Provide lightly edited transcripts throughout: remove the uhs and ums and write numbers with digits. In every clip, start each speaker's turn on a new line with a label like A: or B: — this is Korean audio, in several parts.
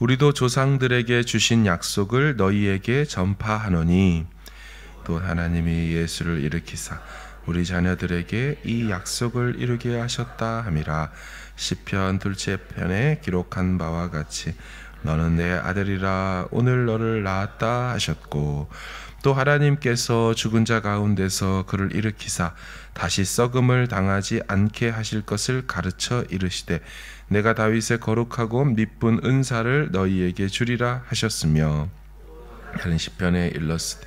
A: 우리도 조상들에게 주신 약속을 너희에게 전파하노니 또 하나님이 예수를 일으키사 우리 자녀들에게 이 약속을 이루게 하셨다 함이라. 시편 둘째 편에 기록한 바와 같이 너는 내 아들이라 오늘 너를 낳았다 하셨고, 또 하나님께서 죽은 자 가운데서 그를 일으키사 다시 썩음을 당하지 않게 하실 것을 가르쳐 이르시되 내가 다윗의 거룩하고 미쁜 은사를 너희에게 주리라 하셨으며, 다른 시편에 일렀으되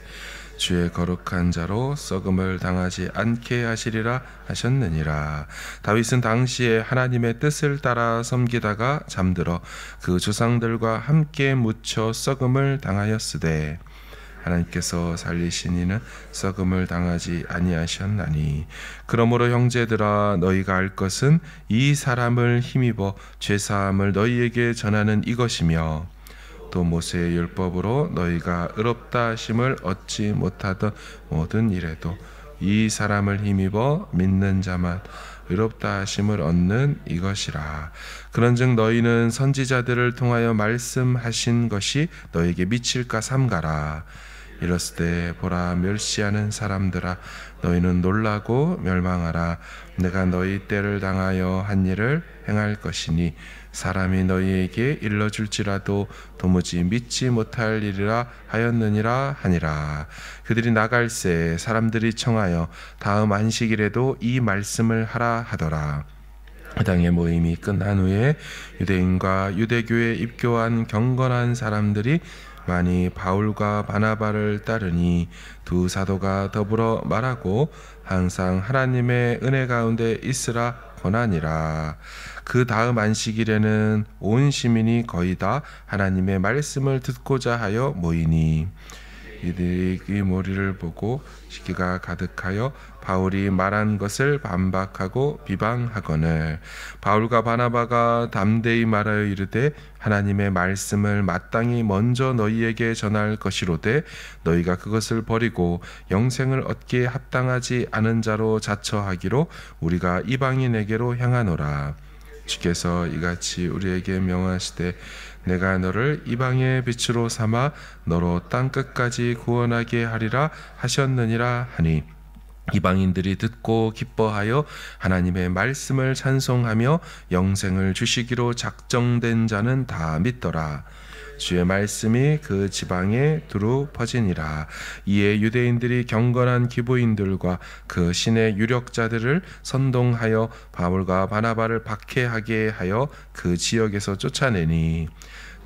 A: 주의 거룩한 자로 썩음을 당하지 않게 하시리라 하셨느니라. 다윗은 당시에 하나님의 뜻을 따라 섬기다가 잠들어 그 조상들과 함께 묻혀 썩음을 당하였으되 하나님께서 살리신 이는 썩음을 당하지 아니하셨나니, 그러므로 형제들아 너희가 알 것은 이 사람을 힘입어 죄사함을 너희에게 전하는 이것이며, 또 모세의 율법으로 너희가 의롭다 하심을 얻지 못하던 모든 일에도 이 사람을 힘입어 믿는 자만 의롭다 하심을 얻는 이것이라. 그런즉 너희는 선지자들을 통하여 말씀하신 것이 너희에게 미칠까 삼가라. 이르시되 보라, 멸시하는 사람들아 너희는 놀라고 멸망하라. 내가 너희 때를 당하여 한 일을 행할 것이니 사람이 너희에게 일러줄지라도 도무지 믿지 못할 일이라 하였느니라 하니라. 그들이 나갈새 사람들이 청하여 다음 안식일에도 이 말씀을 하라 하더라. 해당의 모임이 끝난 후에 유대인과 유대교에 입교한 경건한 사람들이 많이 바울과 바나바를 따르니 두 사도가 더불어 말하고 항상 하나님의 은혜 가운데 있으라 권하니라. 그 다음 안식일에는 온 시민이 거의 다 하나님의 말씀을 듣고자 하여 모이니 이들이 그 머리를 보고 시기가 가득하여 바울이 말한 것을 반박하고 비방하거늘 바울과 바나바가 담대히 말하여 이르되 하나님의 말씀을 마땅히 먼저 너희에게 전할 것이로되 너희가 그것을 버리고 영생을 얻기에 합당하지 않은 자로 자처하기로 우리가 이방인에게로 향하노라. 주께서 이같이 우리에게 명하시되 내가 너를 이방의 빛으로 삼아 너로 땅끝까지 구원하게 하리라 하셨느니라 하니, 이방인들이 듣고 기뻐하여 하나님의 말씀을 찬송하며 영생을 주시기로 작정된 자는 다 믿더라. 주의 말씀이 그 지방에 두루 퍼지니라. 이에 유대인들이 경건한 기부인들과 그 신의 유력자들을 선동하여 바울과 바나바를 박해하게 하여 그 지역에서 쫓아내니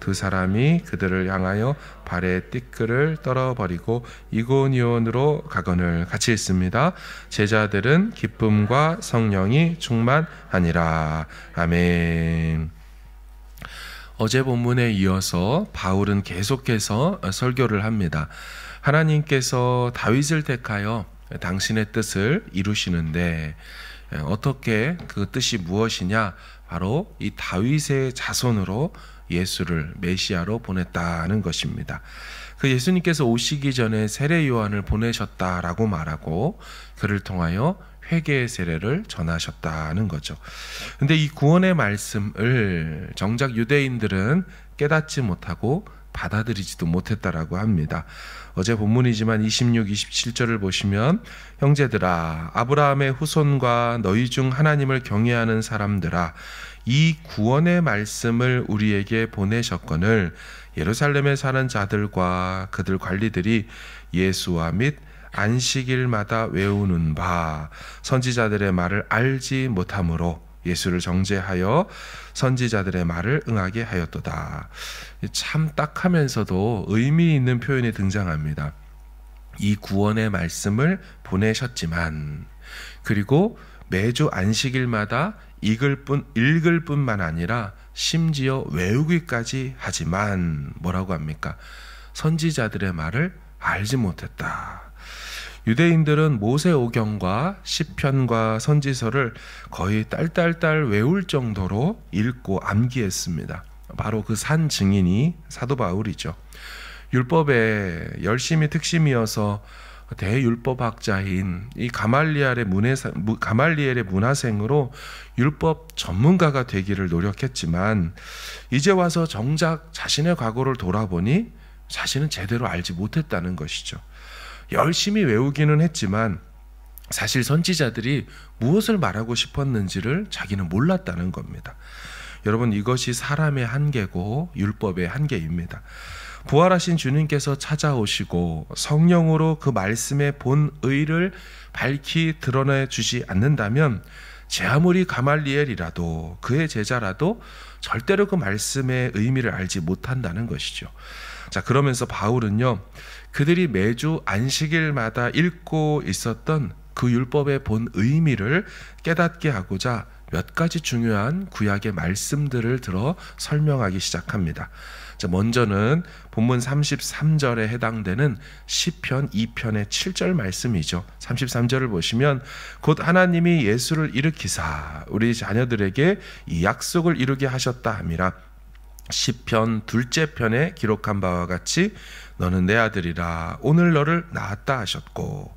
A: 두 사람이 그들을 향하여 발에 띠끌을 떨어버리고 이고니온으로 가거늘. 같이 있습니다. 제자들은 기쁨과 성령이 충만하니라. 아멘. 어제 본문에 이어서 바울은 계속해서 설교를 합니다. 하나님께서 다윗을 택하여 당신의 뜻을 이루시는데 어떻게 그 뜻이 무엇이냐? 바로 이 다윗의 자손으로 예수를 메시아로 보냈다는 것입니다. 그 예수님께서 오시기 전에 세례 요한을 보내셨다라고 말하고 그를 통하여 회개의 세례를 전하셨다는 거죠. 근데 이 구원의 말씀을 정작 유대인들은 깨닫지 못하고 받아들이지도 못했다라고 합니다. 어제 본문이지만 26, 27절을 보시면 형제들아 아브라함의 후손과 너희 중 하나님을 경외하는 사람들아 이 구원의 말씀을 우리에게 보내셨거늘 예루살렘에 사는 자들과 그들 관리들이 예수와 및 안식일마다 외우는 바 선지자들의 말을 알지 못함으로 예수를 정죄하여 선지자들의 말을 응하게 하였도다. 참 딱하면서도 의미 있는 표현이 등장합니다. 이 구원의 말씀을 보내셨지만, 그리고 매주 안식일마다 읽을 뿐만 아니라 심지어 외우기까지 하지만 뭐라고 합니까? 선지자들의 말을 알지 못했다. 유대인들은 모세오경과 시편과 선지서를 거의 딸딸딸 외울 정도로 읽고 암기했습니다. 바로 그 산 증인이 사도 바울이죠. 율법에 열심히 특심이어서 대율법학자인 이 가말리엘의 문화생으로 율법 전문가가 되기를 노력했지만 이제 와서 정작 자신의 과거를 돌아보니 자신은 제대로 알지 못했다는 것이죠. 열심히 외우기는 했지만 사실 선지자들이 무엇을 말하고 싶었는지를 자기는 몰랐다는 겁니다. 여러분, 이것이 사람의 한계고 율법의 한계입니다. 부활하신 주님께서 찾아오시고 성령으로 그 말씀의 본의를 밝히 드러내 주지 않는다면 제 아무리 가말리엘이라도 그의 제자라도 절대로 그 말씀의 의미를 알지 못한다는 것이죠. 자, 그러면서 바울은요, 그들이 매주 안식일마다 읽고 있었던 그 율법의 본 의미를 깨닫게 하고자 몇 가지 중요한 구약의 말씀들을 들어 설명하기 시작합니다. 자, 먼저는 본문 33절에 해당되는 시편 2편의 7절 말씀이죠. 33절을 보시면 곧 하나님이 예수를 일으키사 우리 자녀들에게 이 약속을 이루게 하셨다 함이라. 시편 둘째 편에 기록한 바와 같이 너는 내 아들이라 오늘 너를 낳았다 하셨고,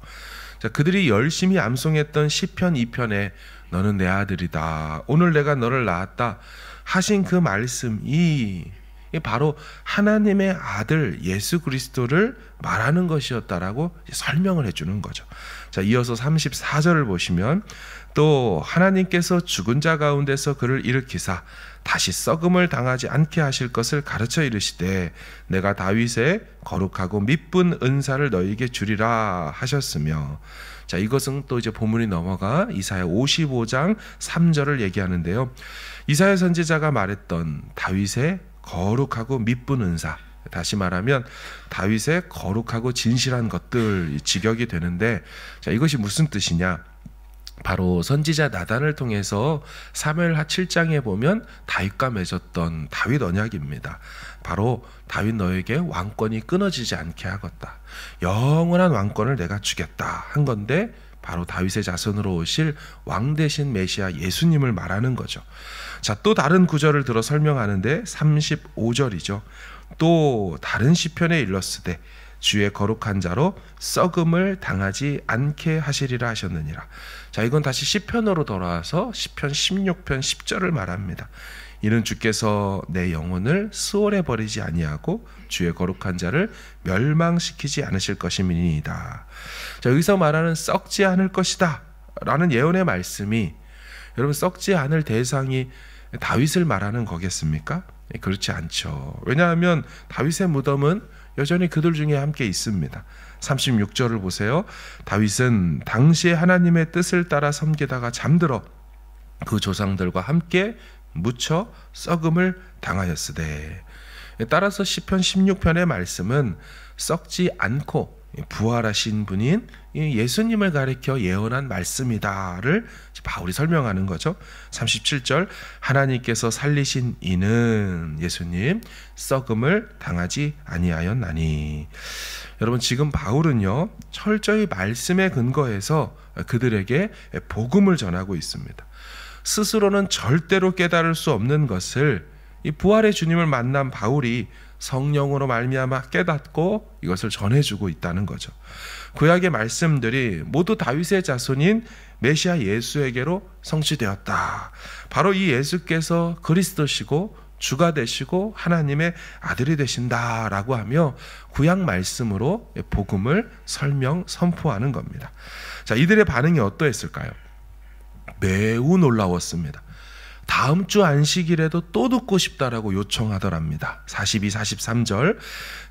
A: 자, 그들이 열심히 암송했던 시편 2편에 너는 내 아들이다 오늘 내가 너를 낳았다 하신 그 말씀이 바로 하나님의 아들 예수 그리스도를 말하는 것이었다라고 설명을 해주는 거죠. 자, 이어서 34절을 보시면 또 하나님께서 죽은 자 가운데서 그를 일으키사 다시 썩음을 당하지 않게 하실 것을 가르쳐 이르시되 내가 다윗의 거룩하고 미쁜 은사를 너희에게 주리라 하셨으며, 자, 이것은 또 이제 본문이 넘어가 이사야 55장 3절을 얘기하는데요. 이사야 선지자가 말했던 다윗의 거룩하고 미쁜 은사, 다시 말하면 다윗의 거룩하고 진실한 것들 직역이 되는데, 자, 이것이 무슨 뜻이냐? 바로 선지자 나단을 통해서 사무엘하 7장에 보면 다윗과 맺었던 다윗 언약입니다. 바로 다윗 너에게 왕권이 끊어지지 않게 하겠다, 영원한 왕권을 내가 주겠다 한 건데 바로 다윗의 자손으로 오실 왕 대신 메시아 예수님을 말하는 거죠. 자, 또 다른 구절을 들어 설명하는데 35절이죠. 또 다른 시편에 일렀으되 주의 거룩한 자로 썩음을 당하지 않게 하시리라 하셨느니라. 자, 이건 다시 시편으로 돌아와서 시편 16편 10절을 말합니다. 이는 주께서 내 영혼을 수월해 버리지 아니하고 주의 거룩한 자를 멸망시키지 않으실 것임이니이다. 자, 여기서 말하는 썩지 않을 것이다 라는 예언의 말씀이, 여러분, 썩지 않을 대상이 다윗을 말하는 거겠습니까? 그렇지 않죠. 왜냐하면 다윗의 무덤은 여전히 그들 중에 함께 있습니다. 36절을 보세요. 다윗은 당시에 하나님의 뜻을 따라 섬기다가 잠들어 그 조상들과 함께 묻혀 썩음을 당하였으되, 따라서 시편 16편의 말씀은 썩지 않고 부활하신 분인 예수님을 가리켜 예언한 말씀이다를 바울이 설명하는 거죠. 37절 하나님께서 살리신 이는 예수님 썩음을 당하지 아니하였나니. 여러분, 지금 바울은요 철저히 말씀에 근거해서 그들에게 복음을 전하고 있습니다. 스스로는 절대로 깨달을 수 없는 것을 이 부활의 주님을 만난 바울이 성령으로 말미암아 깨닫고 이것을 전해주고 있다는 거죠. 구약의 말씀들이 모두 다윗의 자손인 메시아 예수에게로 성취되었다. 바로 이 예수께서 그리스도시고 주가 되시고 하나님의 아들이 되신다라고 하며 구약 말씀으로 복음을 선포하는 겁니다. 자, 이들의 반응이 어떠했을까요? 매우 놀라웠습니다. 다음 주 안식일에도 또 듣고 싶다라고 요청하더랍니다. 42, 43절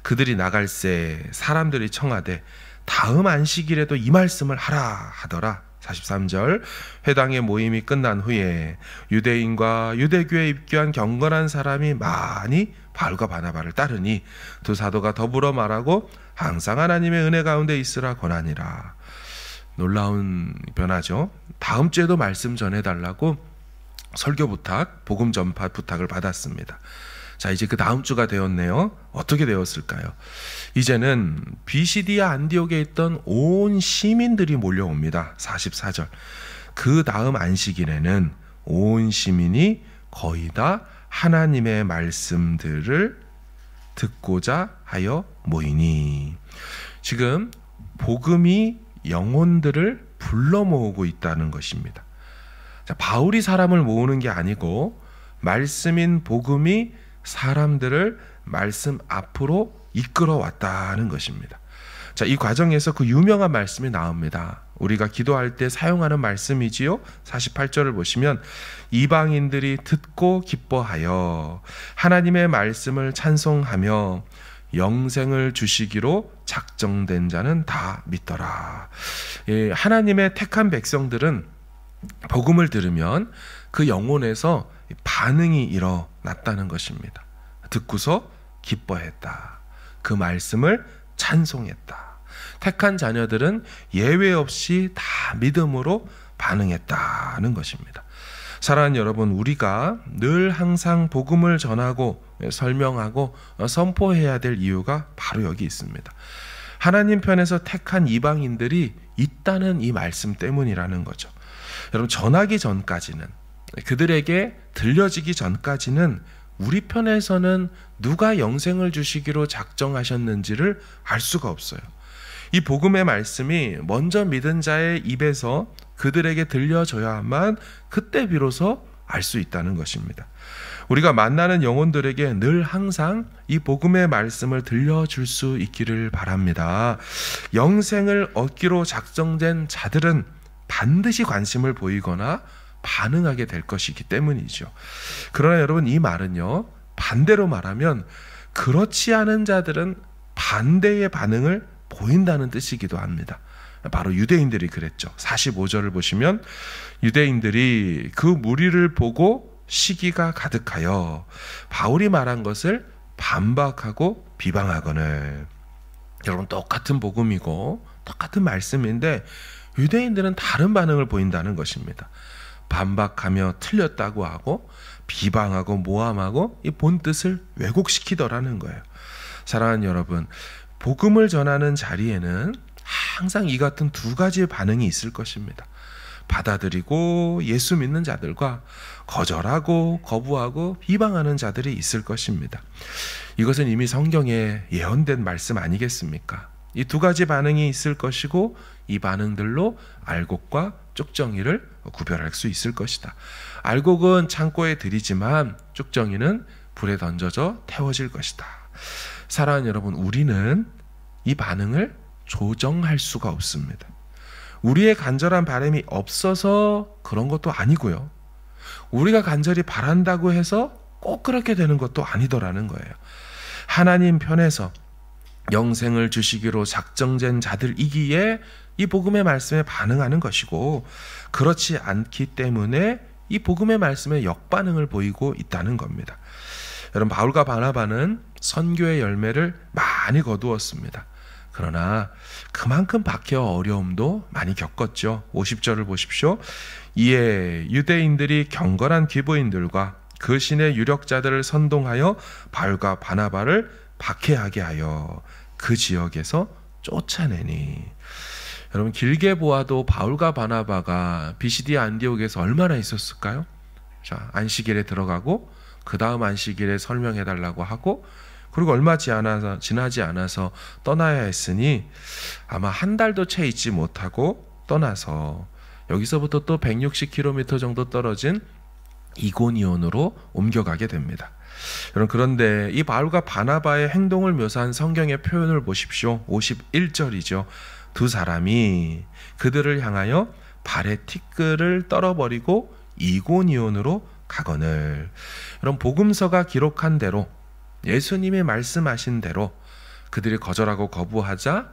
A: 그들이 나갈새 사람들이 청하되 다음 안식일에도 이 말씀을 하라 하더라. 43절 회당의 모임이 끝난 후에 유대인과 유대교에 입교한 경건한 사람이 많이 바울과 바나바를 따르니 두 사도가 더불어 말하고 항상 하나님의 은혜 가운데 있으라 권하니라. 놀라운 변화죠. 다음 주에도 말씀 전해달라고 설교 부탁, 복음 전파 부탁을 받았습니다. 자, 이제 그 다음 주가 되었네요. 어떻게 되었을까요? 이제는 비시디아 안디옥에 있던 온 시민들이 몰려옵니다. 44절 그 다음 안식일에는 온 시민이 거의 다 하나님의 말씀들을 듣고자 하여 모이니. 지금 복음이 영혼들을 불러 모으고 있다는 것입니다. 자, 바울이 사람을 모으는 게 아니고 말씀인 복음이 사람들을 말씀 앞으로 이끌어 왔다는 것입니다. 자, 이 과정에서 그 유명한 말씀이 나옵니다. 우리가 기도할 때 사용하는 말씀이지요. 48절을 보시면 이방인들이 듣고 기뻐하여 하나님의 말씀을 찬송하며 영생을 주시기로 작정된 자는 다 믿더라. 예, 하나님의 택한 백성들은 복음을 들으면 그 영혼에서 반응이 일어났다는 것입니다. 듣고서 기뻐했다. 그 말씀을 찬송했다. 택한 자녀들은 예외 없이 다 믿음으로 반응했다는 것입니다. 사랑하는 여러분, 우리가 늘 항상 복음을 전하고 설명하고 선포해야 될 이유가 바로 여기 있습니다. 하나님 편에서 택한 이방인들이 있다는 이 말씀 때문이라는 거죠. 여러분, 전하기 전까지는, 그들에게 들려지기 전까지는 우리 편에서는 누가 영생을 주시기로 작정하셨는지를 알 수가 없어요. 이 복음의 말씀이 먼저 믿은 자의 입에서 그들에게 들려져야만 그때 비로소 알 수 있다는 것입니다. 우리가 만나는 영혼들에게 늘 항상 이 복음의 말씀을 들려줄 수 있기를 바랍니다. 영생을 얻기로 작정된 자들은 반드시 관심을 보이거나 반응하게 될 것이기 때문이죠. 그러나 여러분, 이 말은요, 반대로 말하면 그렇지 않은 자들은 반대의 반응을 보인다는 뜻이기도 합니다. 바로 유대인들이 그랬죠. 45절을 보시면 유대인들이 그 무리를 보고 시기가 가득하여 바울이 말한 것을 반박하고 비방하거늘. 여러분, 똑같은 복음이고 똑같은 말씀인데 유대인들은 다른 반응을 보인다는 것입니다. 반박하며 틀렸다고 하고 비방하고 모함하고 이 본뜻을 왜곡시키더라는 거예요. 사랑하는 여러분, 복음을 전하는 자리에는 항상 이 같은 두 가지의 반응이 있을 것입니다. 받아들이고 예수 믿는 자들과 거절하고 거부하고 비방하는 자들이 있을 것입니다. 이것은 이미 성경에 예언된 말씀 아니겠습니까? 이 두 가지 반응이 있을 것이고 이 반응들로 알곡과 쪽정이를 구별할 수 있을 것이다. 알곡은 창고에 들이지만 쪽정이는 불에 던져져 태워질 것이다. 사랑하는 여러분, 우리는 이 반응을 조정할 수가 없습니다. 우리의 간절한 바람이 없어서 그런 것도 아니고요. 우리가 간절히 바란다고 해서 꼭 그렇게 되는 것도 아니더라는 거예요. 하나님 편에서 영생을 주시기로 작정된 자들이기에 이 복음의 말씀에 반응하는 것이고, 그렇지 않기 때문에 이 복음의 말씀에 역반응을 보이고 있다는 겁니다. 여러분, 바울과 바나바는 선교의 열매를 많이 거두었습니다. 그러나 그만큼 박해와 어려움도 많이 겪었죠. 50절을 보십시오. 이에 유대인들이 경건한 기브인들과 그 신의 유력자들을 선동하여 바울과 바나바를 박해하게 하여 그 지역에서 쫓아내니. 여러분, 길게 보아도 바울과 바나바가 비시디아 안디옥에서 얼마나 있었을까요? 자, 안식일에 들어가고 그 다음 안식일에 설명해달라고 하고, 그리고 얼마 지나지 않아서 떠나야 했으니 아마 한 달도 채 있지 못하고 떠나서 여기서부터 또 160km 정도 떨어진 이고니온으로 옮겨가게 됩니다. 여러분, 그런데 이 바울과 바나바의 행동을 묘사한 성경의 표현을 보십시오. 51절이죠. 두 사람이 그들을 향하여 발의 티끌을 떨어버리고 이고니온으로 가거늘. 여러분, 복음서가 기록한 대로, 예수님이 말씀하신 대로 그들이 거절하고 거부하자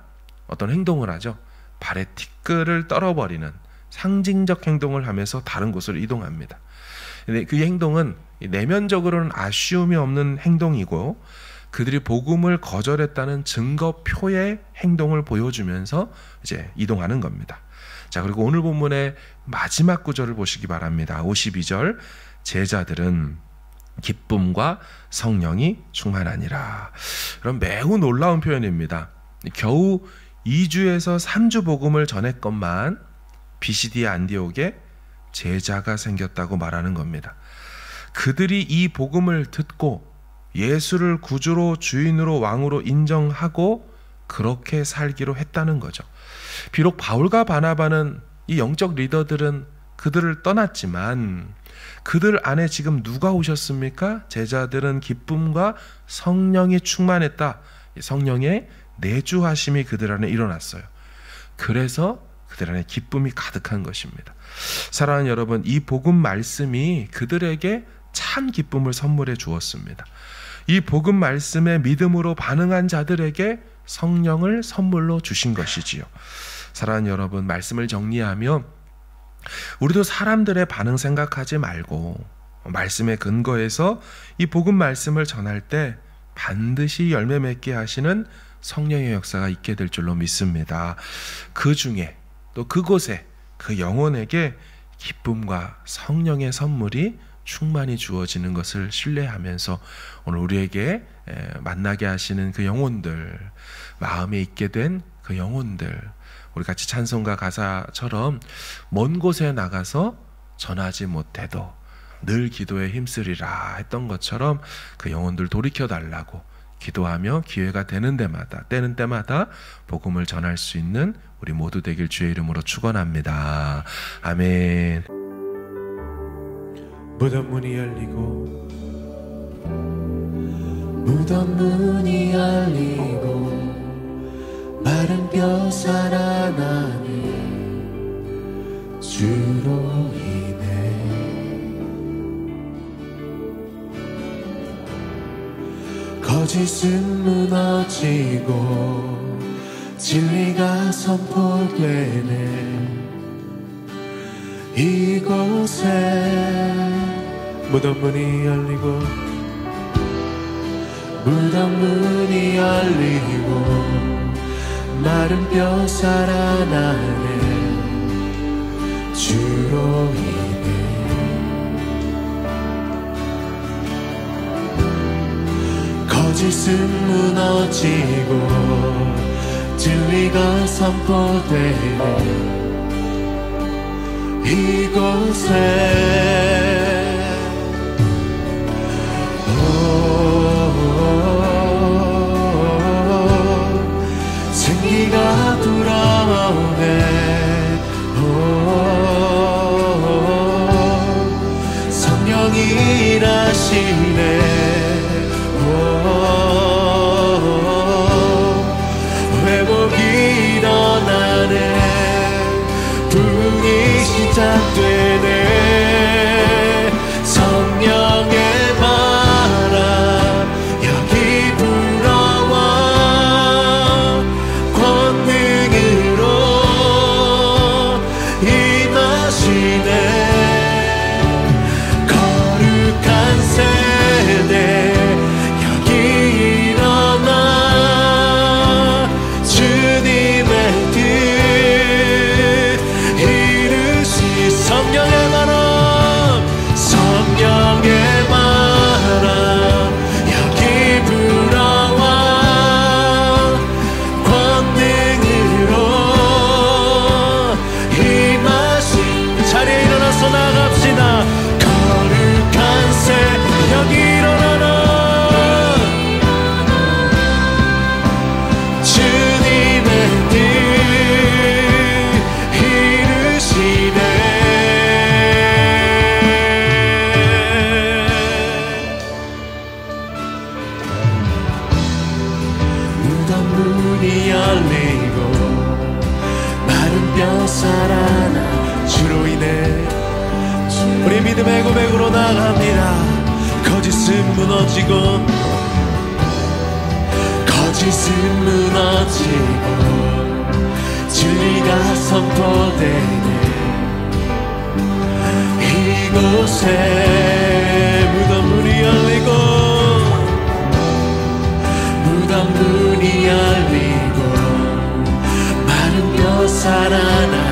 A: 어떤 행동을 하죠. 발의 티끌을 떨어버리는 상징적 행동을 하면서 다른 곳으로 이동합니다. 근데 그 행동은 내면적으로는 아쉬움이 없는 행동이고, 그들이 복음을 거절했다는 증거표의 행동을 보여주면서 이제 이동하는 겁니다. 자, 그리고 오늘 본문의 마지막 구절을 보시기 바랍니다. 52절, 제자들은 기쁨과 성령이 충만하니라. 그럼 매우 놀라운 표현입니다. 겨우 2주에서 3주 복음을 전했건만 비시디아 안디옥에 제자가 생겼다고 말하는 겁니다. 그들이 이 복음을 듣고 예수를 구주로 주인으로 왕으로 인정하고 그렇게 살기로 했다는 거죠. 비록 바울과 바나바는 이 영적 리더들은 그들을 떠났지만 그들 안에 지금 누가 오셨습니까? 제자들은 기쁨과 성령이 충만했다. 성령의 내주하심이 그들 안에 일어났어요. 그래서 그들 안에 기쁨이 가득한 것입니다. 사랑하는 여러분, 이 복음 말씀이 그들에게 참 기쁨을 선물해 주었습니다. 이 복음 말씀에 믿음으로 반응한 자들에게 성령을 선물로 주신 것이지요. 사랑하는 여러분, 말씀을 정리하며 우리도 사람들의 반응 생각하지 말고 말씀에 근거해서 이 복음 말씀을 전할 때 반드시 열매 맺게 하시는 성령의 역사가 있게 될 줄로 믿습니다. 그 중에 또 그곳에 그 영혼에게 기쁨과 성령의 선물이 충만히 주어지는 것을 신뢰하면서 오늘 우리에게 만나게 하시는 그 영혼들, 마음에 있게 된 그 영혼들, 우리 같이 찬송가 가사처럼 먼 곳에 나가서 전하지 못해도 늘 기도에 힘쓰리라 했던 것처럼 그 영혼들 돌이켜달라고 기도하며 기회가 되는 때마다 때는 때마다 복음을 전할 수 있는 우리 모두 되길 주의 이름으로 축원합니다. 아멘.
B: 무덤 문이 열리고 무덤 문이 열리고 마른 뼈 살아나니 주로 인해 거짓은 무너지고 진리가 선포되네. 이곳에 무덤 문이 열리고 무덤 문이 열리고 마른 뼈 살아나네. 주로 인해 거짓은 무너지고 진리가 선포되네. 이곳에 생기가 불어오네. 성령이 일하시네. 회복이 일어나네. 부흥이 시작되네. 성령의 바람 여기 불어와 권능으로 임하시네. 거룩한 세대 여기 일어나 주님의 뜻 이루시. 성령의 바람 성령의 바람 여기 불어와 권능으로 임하시. 자리에 일어나서 나갑시다. 거룩한 새 여기 일어나라. 주님의 뜻 이루시네. 무덤 문이 열리고 마른 뼈 살아나 주로 인해 우리 믿음의 고백으로 나갑니다. 거짓은 무너지고 거짓은 무너지고 진리가 선포되네. 이곳에 무덤 문이 열리고 무덤 문이 열리고 마른 뼈 살아나네.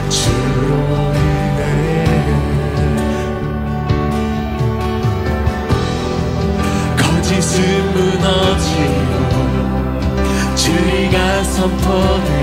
B: 주로 인해 거짓은 무너지고 진리가 선포되네.